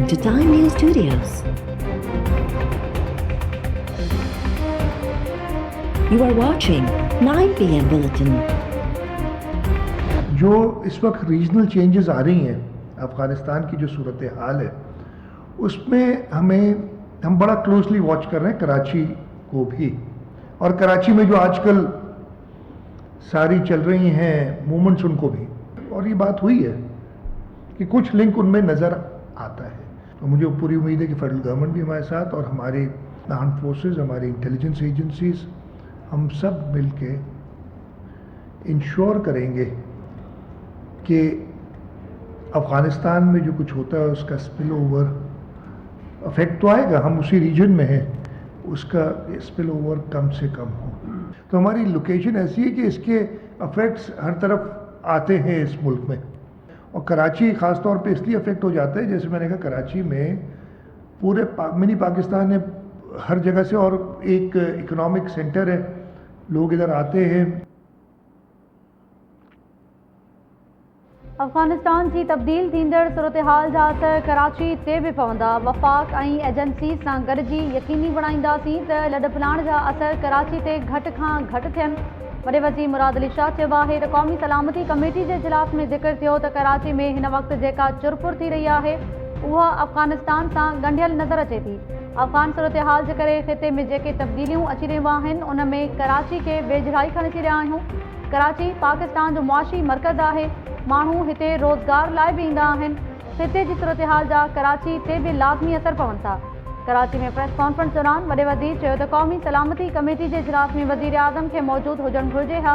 to Time News Studios. You are watching 9 PM Bulletin. जो इस वक्त रीजनल चेंजेस आ रही हैं अफ़गानिस्तान की जो सूरत हाल है उसमें हम बड़ा क्लोजली वॉच कर रहे हैं कराची को भी। और कराची में जो आजकल सारी चल रही हैं मूवमेंट्स उनको भी, और ये बात हुई है कि कुछ लिंक उनमें नज़र आता है। तो मुझे पूरी उम्मीद है कि फेडरल गवर्नमेंट भी हमारे साथ और हमारे आर्म फोर्सेस, हमारी इंटेलिजेंस एजेंसीज, हम सब मिल के इंश्योर करेंगे कि अफ़गानिस्तान में जो कुछ होता है उसका स्पिल ओवर अफेक्ट तो आएगा, हम उसी रीजन में हैं, उसका स्पिल ओवर कम से कम हो। तो हमारी लोकेशन ऐसी है कि इसके अफेक्ट्स हर तरफ आते हैं इस मुल्क में, और कराची ख़ास तौर पे इसलिए अफेक्ट हो जाता है, जैसे मैंने कहा कराची में पूरे मिनी पाकिस्तान है हर जगह से, और एक इकोनॉमिक सेंटर है, लोग इधर आते हैं। अफ़गानिस्तान जी तब्दील थींदड़ सूरत हाल जा असर कराची ते भी पवंदा। वफ़ाक़ ऐं एजेंसी सां गॾिजी यकीनी बणाईंदासीं त लॾ जा असर कराची ते घटि खां घटि थियनि। वॾे वज़ीर मुराद अली शाह चयो आहे त क़ौमी सलामती कमेटी जे इजलास में ज़िक्र थियो त कराची में हिन वक़्तु जेका चुरपुर थी रही आहे उहा अफ़गानिस्तान सां ॻंढियल नज़र अचे थी। अफ़गान सूरत हाल जे करे ख़िते में जेके तब्दीलियूं अची रहियूं आहिनि उन में कराची खे वेझिड़ाई खणी अची रहिया आहियूं। कराची पाकिस्तान जो मुआशी मर्कज़ आहे, माण्हू हिते रोज़गार लाइ बि ईंदा आहिनि। ख़िते जी सूरत हाल जा कराची ते भी लाज़मी असर पवनि था। कराची में प्रेस कॉन्फ्रेंस दौरान वॾे वज़ीर चयो त क़ौमी सलामती कमेटी जे इजलास में वज़ीर आज़म खे मौजूदु हुजणु घुरिजे हा।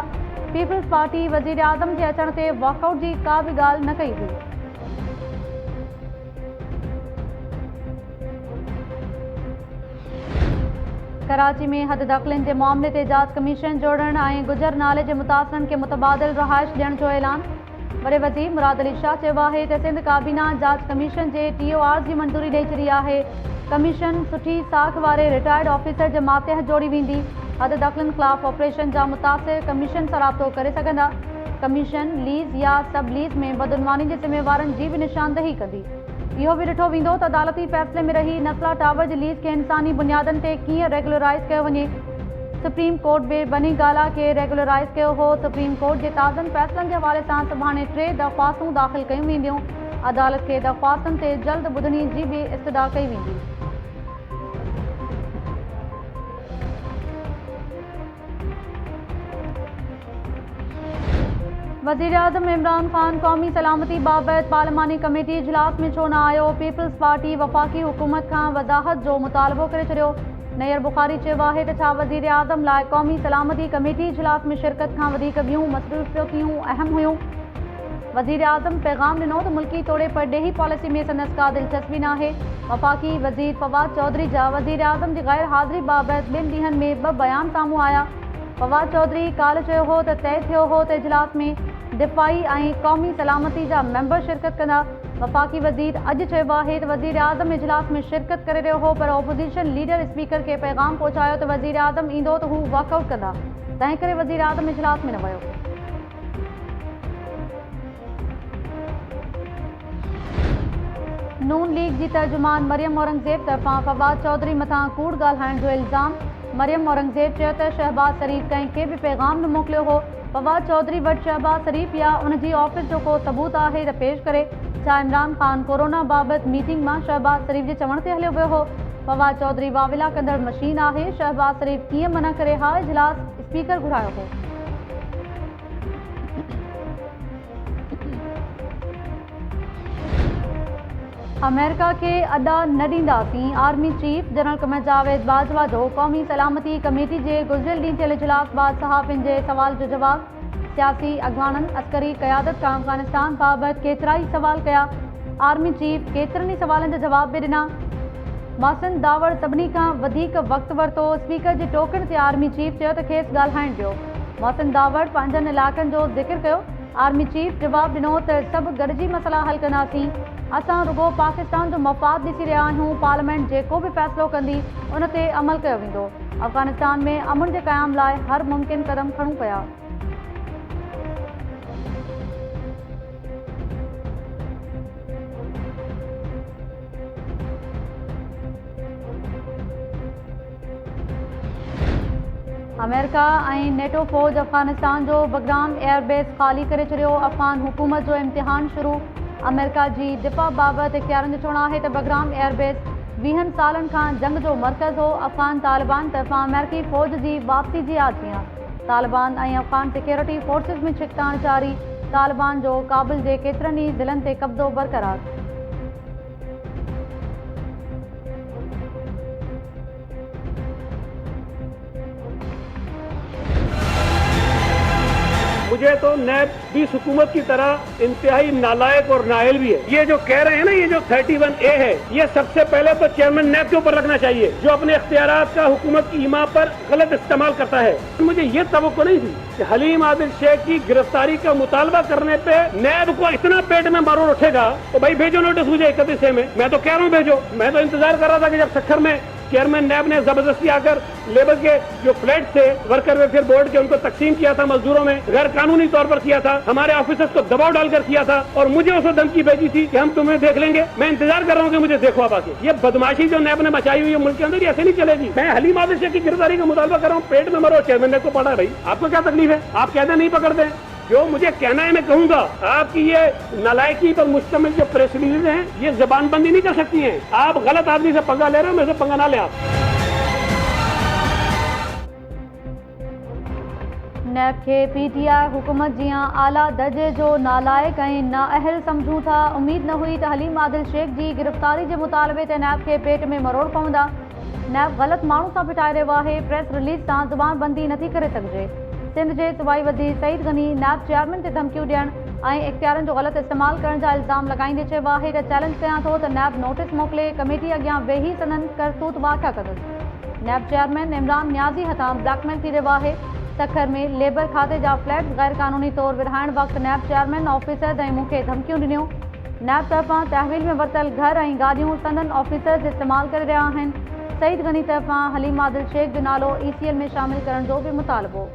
पीपल्स पार्टी वज़ीर आज़म जे अचण ते वॉकआउट जी का बि ॻाल्हि न कई हुई। कराची में हद दख़लनि जे मामले ते जांच कमीशन जोड़ण ऐं गुजर नाले जे मुतासिरनि खे मुतबादिल रहाइश ॾियण जो ऐलान। वॾे वज़ीर मुराद अली शाह चयो आहे त सिंध काबीना जांच कमीशन जे TOR जी मंज़ूरी ॾेई छॾी आहे। कमीशन सुठी साख वारे रिटायर्ड ऑफिसर जे मातहत जोड़ी वेंदी। हद दख़लनि ख़िलाफ़ ऑपरेशन जा मुतासिर कमीशन सां राब्तो करे सघंदा। कमीशन लीज़ या सब लीज़ में बदउनवानी जे ज़िम्मेवारनि जी बि निशानदही कंदी। इहो बि ॾिठो वेंदो त अदालती फ़ैसिले में रही नस्ला टावर जी लीज़ खे इंसानी बुनियादनि ते कीअं रेगुलराइज़ कयो वञे। सुप्रीम कोर्ट बि बनी गाला खे रेगुलराइज़ कयो हो। सुप्रीम कोर्ट जे ताज़नि फ़ैसिलनि जे हवाले सां सुभाणे 3 दरख़्वास्तूं दाख़िल कयूं वेंदियूं। अदालत खे दरख़्वास्तुनि ते जल्द ॿुधणी जी बि इस्तदा कई वेंदी। वज़ीर आज़म इमरान ख़ान क़ौमी सलामती बाबति पार्लिमानी कमेटी इजलास में छो न आयो। पीपल्स पार्टी वफ़ाक़ी हुकूमत खां वज़ाहत जो मुतालबो करे छॾियो। नैयर बुखारी चयो आहे त छा वज़ीर आज़म लाइ क़ौमी सलामती कमेटी इजलास में शिरकत खां वधीक ॿियूं मसरूफ़ियतूं अहम हुयूं। वज़ीर आज़म पैगाम ॾिनो त मुल्की तौर पर ॾेही पॉलिसी में संदसि का दिलचस्पी न आहे। वफ़ाक़ी वज़ीर फवाद चौधरी जा वज़ीर आज़म जी गैर हाज़िरी बाबति 2 ॾींहनि में 2 बयान साम्हूं आया। फवाद चौधरी काल्ह चयो हो त तय थियो हो त इजलास में दिफ़ाई ऐं क़ौमी सलामती जा मेंबर शिरकत कंदा। वफ़ाक़ी वज़ीर अॼु चयो आहे त वज़ीर आज़म इजलास में शिरकत करे रहियो हो, पर ऑपोज़िशन लीडर स्पीकर खे पैगाम पहुचायो त वज़ीर आज़म ईंदो त हू वॉकआउट कंदा, तंहिं करे वज़ीर आज़म इजलास में न वियो। नून लीग जी तर्जुमान मरियम औरंगज़ेब तरफ़ां फवाद चौधरी मथां कूड़ ॻाल्हाइण जो इल्ज़ाम। मरियम औरंगज़ेब चयो त शहबाज शरीफ़ कंहिंखे बि पैगाम न मोकिलियो हो। फवाद चौधरी वटि शहबाज शरीफ़ या उनजी ऑफिस जो को सबूत आहे त पेश करे। छा इमरान ख़ान कोरोना बाबति मीटिंग मां शहबाज शरीफ़ जे चवण ते हलियो वियो हो। फवाद चौधरी वाविला कंदड़ मशीन आहे। शहबाज शरीफ़ कीअं मना करे हा, इजलास स्पीकर घुरायो हो। अमेरिका के अॾा न ॾींदासीं। Army chief general Qamar Javed Bajwa जो क़ौमी सलामती कमेटी जे गुज़िरियल ॾींहुं थियल इजलास बाद सहाफ़ियुनि जे सवाल जो जवाब। सियासी अॻवाननि अस्करी क़यादत खां अफ़गानिस्तान बाबति केतिरा ई सवाल कया। आर्मी चीफ केतिरनि ई सवालनि जा जवाब बि ॾिना। मोहसिन दावड़ सभिनी खां वधीक वक़्तु वरितो। स्पीकर जे टोकण ते आर्मी चीफ चयो त खेसि ॻाल्हाइण ॾियो। मोहसिन दावड़ पंहिंजनि इलाइक़नि जो ज़िक्र कयो। आर्मी चीफ जवाब ॾिनो त सभु गॾिजी मसइला हल कंदासीं। असां रुगो पाकिस्तान जो मफ़ाद ॾिसी रहिया आहियूं। पार्लियामेंट जेको बि फ़ैसिलो कंदी उन ते अमल कयो वेंदो। अफ़गानिस्तान में अमन जे क़याम लाइ हर मुमकिन क़दम खणूं पिया। अमेरिका ऐं नेटो फ़ौज अफ़गानिस्तान जो बगराम एयरबेस ख़ाली करे छॾियो। अफ़गान हुकूमत जो इम्तिहान शुरू। अमेरिका जी दिफ़ा बाबति इख़्तियारनि जो चवणु आहे त बगराम एयरबेस 20 सालनि खां जंग जो मर्कज़ हो। अफ़गान तालिबान तरफ़ां अमेरिकी फ़ौज जी वापसी जी आजियां। तालिबान ऐं अफ़गान सिक्योरिटी फोर्सिस में छिकताण जारी। तालिबान जो काबुल जे केतिरनि ई ज़िलनि ते कब्ज़ो बरक़रार। मुझे तो नैब भी हुकूमत की तरह इंतहाई नालायक और नाअहल भी है। ये जो कह रहे हैं ना, ये जो 31A है, ये सबसे पहले तो चेयरमैन नैब के ऊपर रखना चाहिए, जो अपने इख्तियारात का हुकूमत की हिमा पर गलत इस्तेमाल करता है। मुझे ये तवक्को नहीं थी कि हलीम आदिल शेख की गिरफ्तारी का मुतालबा करने पे नैब को इतना पेट में मरोड़ उठेगा। तो भाई भेजो नोटिस मुझे 31 में, मैं तो कह रहा हूँ भेजो। मैं तो इंतजार कर रहा था कि जब सखर में चेयरमैन नैब ने जबरदस्ती आकर लेबर के जो फ्लैट थे वर्कर वेलफेयर बोर्ड के, उनको तकसीम किया था मजदूरों में, गैर कानूनी तौर पर किया था, हमारे ऑफिसर्स को दबाव डालकर किया था, और मुझे उसे धमकी भेजी थी कि हम तुम्हें देख लेंगे। मैं इंतजार कर रहा हूँ कि मुझे देखो आप आके। ये बदमाशी जो नैब ने मचाई हुई है मुल्क के अंदर, ऐसे नहीं चलेगी। मैं हलीम आदिल शेख की गिरफ्तारी का मुतालबा कर रहा हूँ, पेट में मरो। चेयरमैन नैब को पड़ा भाई, आपको क्या तकलीफ है? आप कहते नहीं पकड़ते। जो मुझे कहना है मैं कहूंगा। आपकी ये नालायकी पर मुश्तमिल जो प्रेस रिलीज हैं, ये जबानबंदी नहीं कर सकती हैं। आप गलत आदमी से पंगा ले रहे हो, मेरे से पंगा ना ले। आप नैब के पीटीआई हुकूमत जियां आला दर्जे जो नालायक ऐं नाअहल समझूं था। उम्मीद न हुई त हलीम आदिल शेख जी गिरफ्तारी जे मुतालबे ते नैब के पेट में मरोड़ पवंदा। नैब ग़लत माण्हू सां फिटाए रहियो आहे। प्रेस रिलीज़ सां ज़ुबानबंदी नथी करे सघिजे। सिंध जे सूबाई वज़ीर सईद गनी नैब चेयरमैन ते धमकियूं ॾियण ऐं इख्तियारनि जो ग़लत इस्तेमाल करण जा इल्ज़ाम लॻाईंदे चयो आहे त चैलेंज कयां थो त नैब नोटिस मोकिले कमेटी अॻियां वेही संदन करतूत वाक़िया कंदुसि। नैब चेयरमैन इमरान नियाज़ी हथां ब्लैकमेल थी रहियो आहे। सखर में लेबर खाते जा फ्लैट गैर कानूनी तौर विरहाइण वक़्तु नैब चेयरमैन ऑफिसर्स ऐं मूंखे धमकियूं ॾिनियूं। नैब तरफ़ां तहवील में वरितल घर ऐं गाॾियूं संदन ऑफिसर्स इस्तेमाल करे रहिया आहिनि। सईद गनी तरफ़ां हलीम आदिल शेख जो नालो ECL में शामिल करण जो बि मुतालबो।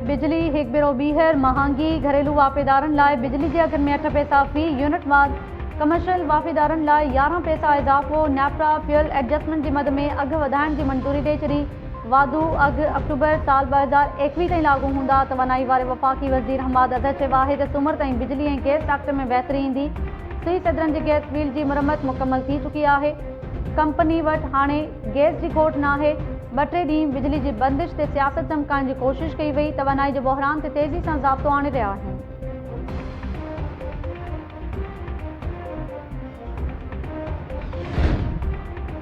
बिजली हिकु भेरो ॿीहर महांगी। घरेलू वाफ़ेदारनि लाइ बिजली जे अघनि में 8 पैसा फ़ी यूनिट वार। कमर्शियल वाफ़ेदारनि लाइ 11 पैसा इज़ाफ़ो। नेफ्टा फ्यूल एडजस्टमेंट जी मद में अघु वधाइण जी मंज़ूरी ॾेई छॾी। वाधू अघु अक्टूबर साल 2021 ताईं लागू हूंदा। तवानाई वारे वफ़ाक़ी वज़ीर हमाद अज़हर चयो आहे त सूमर ताईं बिजली ऐं गैस सेक्टर में बहितरी ईंदी। सुई सदरनि जी गैस फील्ड जी मुरम्मत मुकमल थी चुकी आहे। कंपनी वटि हाणे गैस जी खोट नाहे। 2-3 ॾींहं बिजली जी बंदिश ते सियासत चमकाइण जी कोशिशि कई वई। तवानाई जे बहिरान ते तेज़ी सां ज़ाब्तो आणे रहिया आहिनि।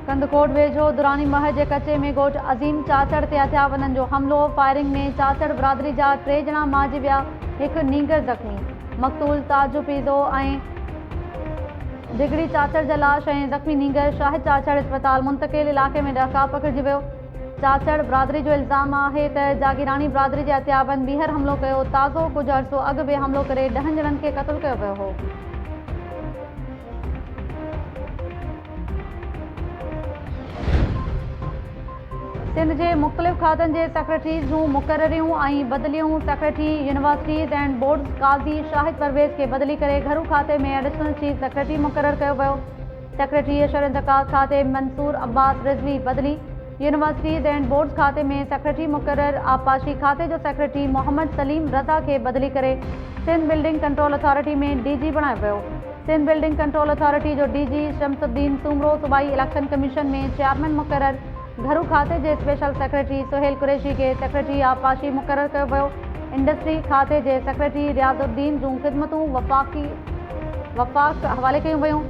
कंदकोट वेझो दुरानी महर जे कचे में ॻोठ अज़ीम चाचड़ ते हथियारबंदनि जो हमलो। फायरिंग में चाचड़ बिरादरी जा 3 ॼणा मारिजी विया, हिकु नींगर ज़ख़्मी। मक़तूल ताजू पीज़ो ऐं दिगड़ी चाचड़ जा लाश ऐं ज़ख़्मी नींगर शाहिद चाचड़ अस्पताल मुंतक़िल। इलाक़े में ॾका पकिड़िजी वियो। चाचड़ बिरादरी जो इल्ज़ाम आहे त जागीरानी बिरादरी जे हथियारबंद ॿीहर हमलो कयो। ताज़ो कुझु अर्सो अॻु बि हमलो करे 10 ॼणनि खे क़त्ल कयो वियो हो। सिंध जे मुख़्तलिफ़ खातनि जे सेक्रेटरीज़ जूं मुक़ररियूं ऐं बदिलियूं। Secretary universities and boards Qazi Shahid Parvez खे बदिली करे घरू खाते में एडिशनल चीफ सेक्रेटरी मुक़ररु कयो वियो। सेक्रेटरी अशर इंतकाद खाते मंसूर अब्बास रिज़वी बदिली। यूनिवर्सिटीज़ एंड बोर्ड्स खाते में सेक्रेटरी मुक़ररु। आबपाशी खाते जो सेक्रेटरी मोहम्मद सलीम रज़ा खे बदिली करे सिंध बिल्डिंग कंट्रोल अथॉरिटी में DG बणायो वियो। सिंध बिल्डिंग कंट्रोल अथॉरिटी जो DG शमसुद्दीन सूमरो सूबाई इलेक्शन कमीशन में चेयरमैन मुक़ररु। घरू खाते जे स्पेशल सेक्रेटरी सुहेल कुरैशी खे सेक्रेटरी आबपाशी मुक़ररु कयो वियो। इंडस्ट्री खाते जे सेक्रेटरी रियाज़ुद्दीन जूं ख़िदमतूं वफ़ाक़ हवाले कयूं वयूं।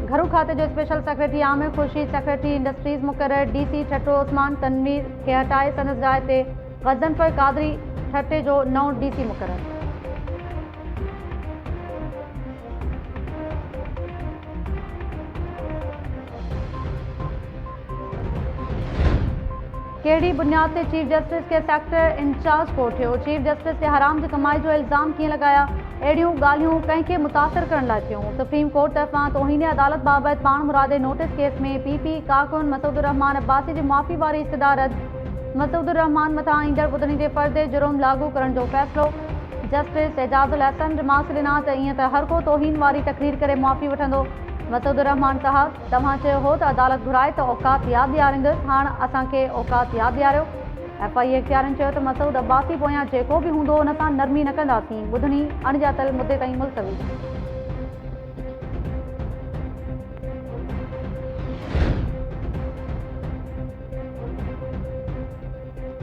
घरू खाते जो special secretary Aamir Khurshid secretary industries मुक़ररु। DC ठट्टो उस्मान तनवीर खे हटाए संदसि जाइ ते ग़ज़नफ़र क़ादरी ठट्टे जो नओं DC मुक़ररु। कहिड़ी बुनियाद ते चीफ जस्टिस खे सेक्टर इंचार्ज कोठियो। चीफ जस्टिस ते हराम जी कमाई जो इल्ज़ाम कीअं लॻाया? अहिड़ियूं ॻाल्हियूं कंहिंखे मुतासिर करण लाइ थियूं। सुप्रीम कोर्ट तरफ़ां तौहीन अदालत बाबति पाण मुरादे नोटिस केस में PP कारकुन मसूद रहमान अब्बासी जी माफ़ी वारी इस्तदा रद्द। मसूद रहमान मथां ईंदड़ ॿुधणी जे फ़र्ज़ जुर्म लागू करण जो फ़ैसिलो। जस्टिस एजाज़ुल अहसन रिमार्क्स ॾिना त ईअं त हर को तौहीन वारी तक़रीर करे मुआफ़ी वठंदो। मसूद रहमान साहब, तव्हां चयो हो त अदालत घुराए त औकात यादि ॾियारींदुसि, हाणे असांखे औकात यादि ॾियारियो। FIA इख़्तियारनि चयो त मसूद अब्बासी पोयां जेको बि हूंदो उन सां नरमी न कंदासीं। ॿुधणी अणॼातल मुद्दे ताईं मुलतवी।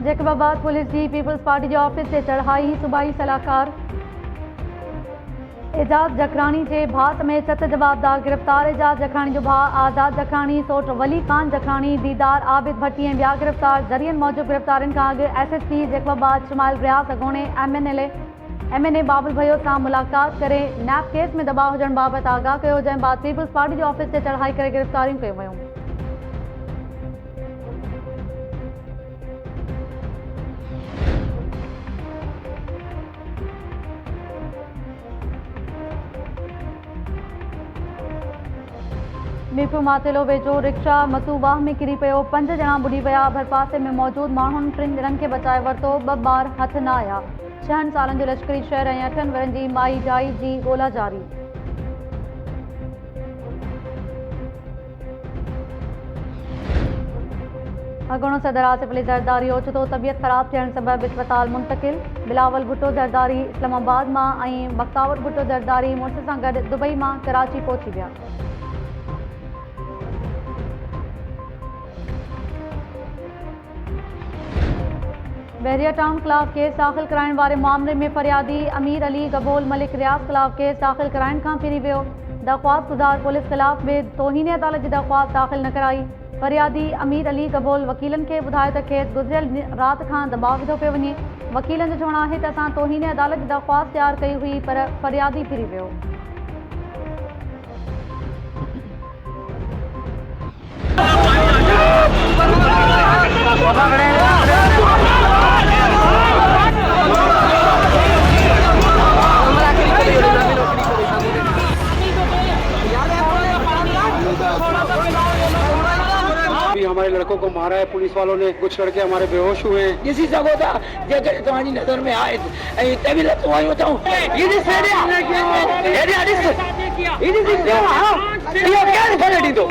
जैकबाबाद पुलिस जी पीपल्स पार्टी जे ऑफिस ते चढ़ाई। सूबाई सलाहकार एजाज जखरानी जे भाउ समेत 7 जवाबदार गिरफ़्तार। एजाज जखरानी जो भाउ आज़ाद जखरानी, सोट वली खान जखरानी, दीदार आबिद भट्टी ऐं ॿिया गिरफ़्तार। ज़रियनि मौजूदु गिरफ़्तारियुनि खां अॻु SSP जैकबाबाद शमाइल रियाज़ अगोणे MNA बाबुल भैयो सां मुलाक़ात करे नैब केस में दॿाउ हुजण बाबति आगाह कयो, जंहिं बाद पीपल्स पार्टी जे ऑफिस ते चढ़ाई करे गिरफ़्तारियूं कयूं वयूं। मीरपुर मातेलो वेझो रिक्शा मसूबाह में किरी पियो, 5 ॼणा ॿुॾी विया। भरपासे में मौजूदु माण्हुनि 3 ॼणनि खे बचाए वरितो, 2 ॿार हथ न आया। 6 सालनि जो लश्करी शहर ऐं 8 वरनि जी माई जाई जी ॻोल्हा जारी। अगोणो सदर आसिफ अली ज़रदारी ओचितो तबियत ख़राब थियण सबबि इस्पताल मुंतक़िल। बिलावल भुट्टो ज़रदारी इस्लामाबाद मां ऐं बख्तावर भुट्टो ज़रदारी मुड़ुस सां गॾु दुबई मां कराची पहुची विया। बहरिया टाउन ख़िलाफ़ केस दाख़िल कराइण वारे मामले में फरियादी अमीर अली गबोल मलिक रियाज़ ख़िलाफ़ केस दाख़िल कराइण खां फिरी वियो। दरख़्वास्त गुज़ार पुलिस ख़िलाफ़ में तौहीन अदालत जी दरख़्वास्त दाख़िल न कराई। फरियादी अमीर अली गबोल वकीलनि खे ॿुधायो त खेसि गुज़िरियल राति खां दॿाउ विधो पियो वञे। वकीलनि जो चवणु आहे त असां तौहीन अदालत जी दरख़्वास्त तयारु कई हुई, पर फरियादी फिरी वियो। हमारे लड़कों को मारा है पुलिस वालों ने, कुछ लड़के हमारे बेहोश हुए हैं। किसी सगो था जेकर तुम्हारी नजर में आए ऐं तभी तुम्हारी बताऊं ये दिस ये क्या फलेटी दो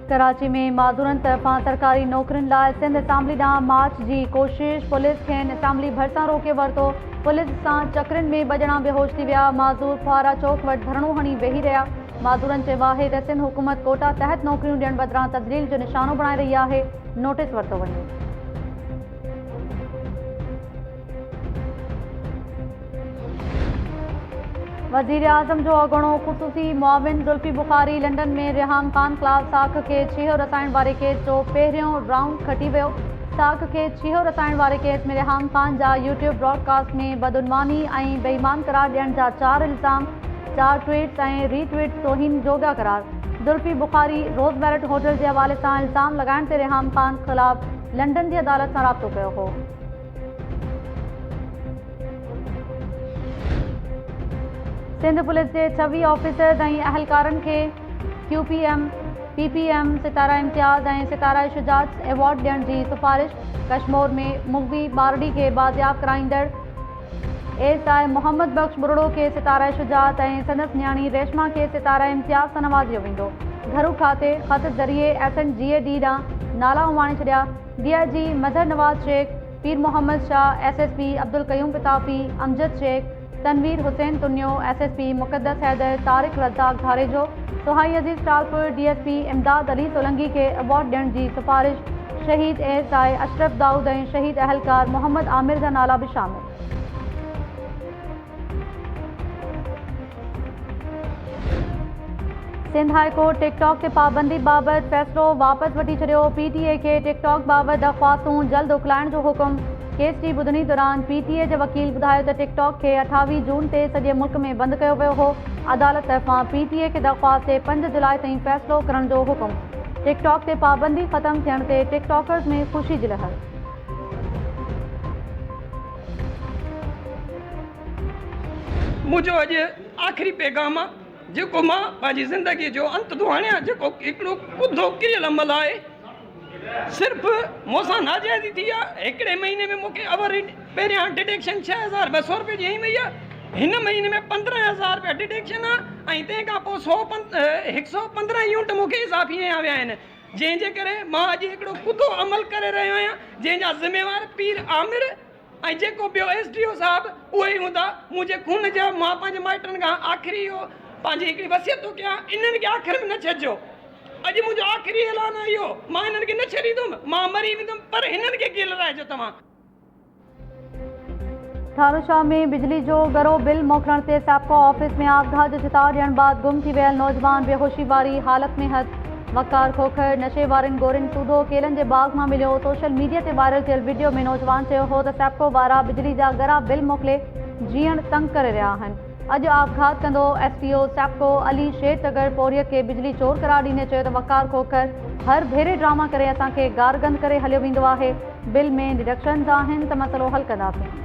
कराची में माज़ूरनि तरफ़ां सरकारी नौकरियुनि लाइ सिंध असेंबली ॾांहुं मार्च जी कोशिश। पुलिस खेनि असेंबली भरिसां रोके वरितो। पुलिस सां चकरनि में 2 ॼणा बेहोश थी विया। माज़ूर फुआरा चौक वटि धरणो हणी वेही रहिया। माज़ूरनि चयो आहे त सिंध हुकूमत कोटा तहत नौकरियूं ॾियण बदिरां तब्दील जो निशानो बणाए रही आहे। नोटिस वरितो वञे। वज़ीर आज़म जो अगोणो ख़ुसूसी मुआविन ज़ुल्फ़ी बुखारी लंडन में रिहाम खान ख़िलाफ़ साख खे छीहो रसाइण वारे केस जो पहिरियों राउंड खटी वियो। साख खे छीहो रसाइण वारे केस में रिहाम खान जा यूट्यूब ब्रॉडकास्ट में बदउनवानी ऐं बेईमान करार ॾियण जा 4 इल्ज़ाम, 4 ट्वीट्स ऐं रीट्वीट तौहीन जोॻा करार। ज़ुल्फ़ी बुखारी रोज़ मैरिट होटल जे हवाले सां इल्ज़ाम लॻाइण ते रिहाम खान ख़िलाफ़ लंडन जी अदालत सां राब्तो कयो हो। सिंध पुलिस जे 26 ऑफिसर्स ऐं अहलकारनि खे QPM, PPM, सितारा इम्तियाज़ ऐं सितारा शुजात एवॉर्ड ॾियण जी सिफ़ारिश। कश्मीर में मुग़वी बारडी खे बाज़ियाब कराईंदड़ SI मोहम्मद बख्श बुरड़ो खे सितारा शुजात ऐं संदसि न्याणी रेशमा खे सितारा इम्तियाज़ सां नवाज़ियो वेंदो। घरू खाते ख़त ज़रिए SNGAD ॾांहुं नाला उमाणे छॾिया। DIG मज़हर नवाज़ शेख, पीर मोहम्मद शाह, SSP अब्दुल क़यूम पिताफ़ी, अमजद शेख, तनवीर हुसैन तुन्यो, SSP मुक़द्दस हैदर, तारिक रज़ाक धारेजो, सुहाई अज़ीज़ टालपुर, DSP इमदाद अली सोलंगी खे अवॉर्ड ॾियण जी सिफ़ारिश। शहीद ASI अशरफ दाऊद ऐं शहीद अहलकार मोहम्मद आमिर जा नाला बि शामिल। सिंध हाई कोर्ट टिकटॉक ते पाबंदी बाबति फ़ैसिलो वापसि वठी छॾियो। PTA खे टिकटॉक बाबति दरख़्वास्तूं जल्द उकलाइण जो हुकुम। केस जी ॿुधणी दौरान PTA जे वकील ॿुधायो त टिकटॉक खे 28 जून ते सॼे मुल्क में बंदि कयो वियो हो। अदालत तरफ़ां PTA खे दरख़्वास्त ते 5 जुलाई ताईं फ़ैसिलो करण जो हुकुम। टिकटॉक ते पाबंदी ख़तमु थियण ते टिकटॉकर्स में ख़ुशी जी लहर। मुझो अॼु आख़िरी पैगाम जेको मां पंहिंजी ज़िंदगी जो अंत थो हणियां, जेको हिकिड़ो कुधो किरियल अमल आहे, सिर्फ़ु मूंसां नाजाइज़ी थी आहे। हिकिड़े महीने में मूंखे अवर पहिरियां डिटेक्शन 6200 रुपए जी हई वई आहे, हिन महीने में 15000 रुपया डिटेक्शन आहे, ऐं तंहिंखां पोइ 115 यूनिट मूंखे इज़ाफ़ी हया विया आहिनि, जंहिंजे करे मां अॼु हिकिड़ो कुधो अमल करे रहियो आहियां, जंहिंजा ज़िम्मेवार पीर आमिर ऐं जेको ॿियो SDO साहिबु उहे ई हूंदा। मुंहिंजे खून जा मां पंहिंजे माइटनि खां आख़िरी इहो पंहिंजी हिकिड़ी वसियत थो कयां, इन्हनि खे आख़िर में न छॾिजो। अॼु मुंहिंजो आख़िरी ऐलान आहे इहो, मां हिननि खे न छॾींदुमि, मां मरी वेंदुमि, पर हिननि खे कीअं लड़ाइजो तव्हां। थारूशाह में बिजली जो गरो बिल मोकिलण ते सैप्को ऑफिस में आबघात जो चितार ॾियण बाद गुम थी वियल नौजवान बेहोशी वारी हालत में हथ। वकार खोखर नशे वारनि गोरियुनि सूदो केलनि जे बाग मां मिलियो। सोशल मीडिया ते वायरल थियल वीडियो में नौजवान चयो हो त सैप्को वारा बिजली जा गरा बिल मोकिले जीअण तंग करे रहिया आहिनि। अॼु आबघात कंदो SDO सैप्को अली शेर तगर पोरियत खे बिजली चोर करार ॾींदे चयो त वकार खोखर हर भेरे ड्रामा करे असांखे गारगंद करे हलियो वेंदो आहे। बिल में डिडक्शन्स आहिनि त मसइलो हल कंदासीं।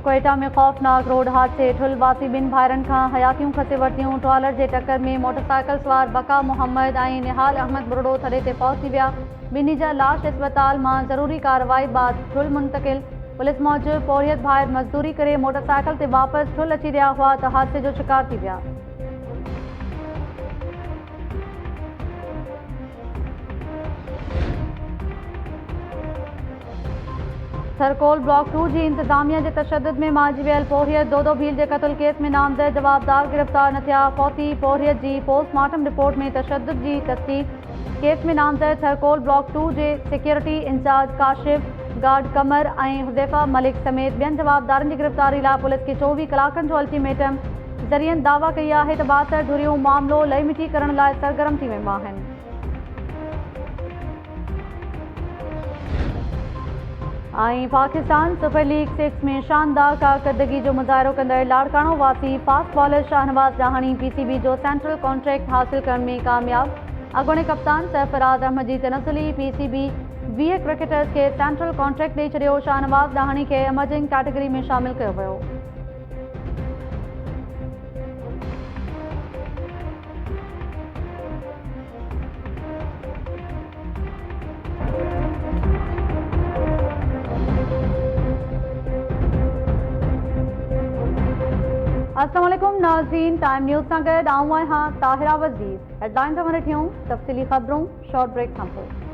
क्वेटा में खौफनाक रोड हादसे ठुल वासी ॿिनि भाइरनि खां हयातियूं खसे वरितियूं। ट्रॉलर जे टक्कर में मोटरसाइकिल सवार बका मोहम्मद ऐं निहाल अहमद बुरड़ो थड़े ते पहुची थी विया। ॿिन्ही जा लाश अस्पताल मां ज़रूरी कार्रवाई बाद ठुल मुंतकिल। पुलिस मौजूदु पोरियत भाइर मज़दूरी करे मोटरसाइकिल ते वापसि ठुल अची रहिया हुआ त हादसे जो शिकार थी विया। थरकोल ब्लॉक 2 जी इंतजामिया जे तशद्दुद में मांझि वियल पोरियत दो भील जे क़त्ल केस में नामज़द जवाबदार गिरफ़्तार न थिया। फौती पोरियत जी पोस्टमार्टम रिपोर्ट में तशद्दुद जी तस्दीक। केस में नामज़द थरकोल ब्लॉक 2 जे सिक्योरिटी इंचार्ज काशिफ, गार्ड कमर ऐं हुज़ैफ़ा मलिक समेत ॿियनि जवाबदारनि जी गिरफ़्तारी लाइ पुलिस खे 24 कलाकनि जो अल्टीमेटम ज़रियनि दावा कई आहे त 72 धुरियूं मामिलो लही मिठी करण लाइ सरगर्म थी विया आहिनि। ऐं पाकिस्तान सुपर लीग 6 में शानदार कारकर्दगी जो मुज़ाहिरो कंदड़ लाड़काणो वासी फास्ट बॉलर शाहनवाज़ जहाणी PCB जो सेंट्रल कॉन्ट्रैक्ट हासिल करण में कामयाब। अॻूणे कप्तान सरफराज़ अहमद जी तनसुली PCB 20 क्रिकेटर्स खे सेंट्रल कॉन्ट्रैक्ट ॾेई छॾियो। शाहनवाज़ जहाणी खे एमर्जिंग कैटेगरी में शामिल कयो वियो। अस्सलाम वालेकुम नाज़रीन, टाइम न्यूज़ सां गॾु आऊं आहियां ताहिरा वज़ीर। हेडलाइंस ॾिठियूं, तफ़सीली ख़बरूं, शॉर्ट ब्रेक खां पोइ।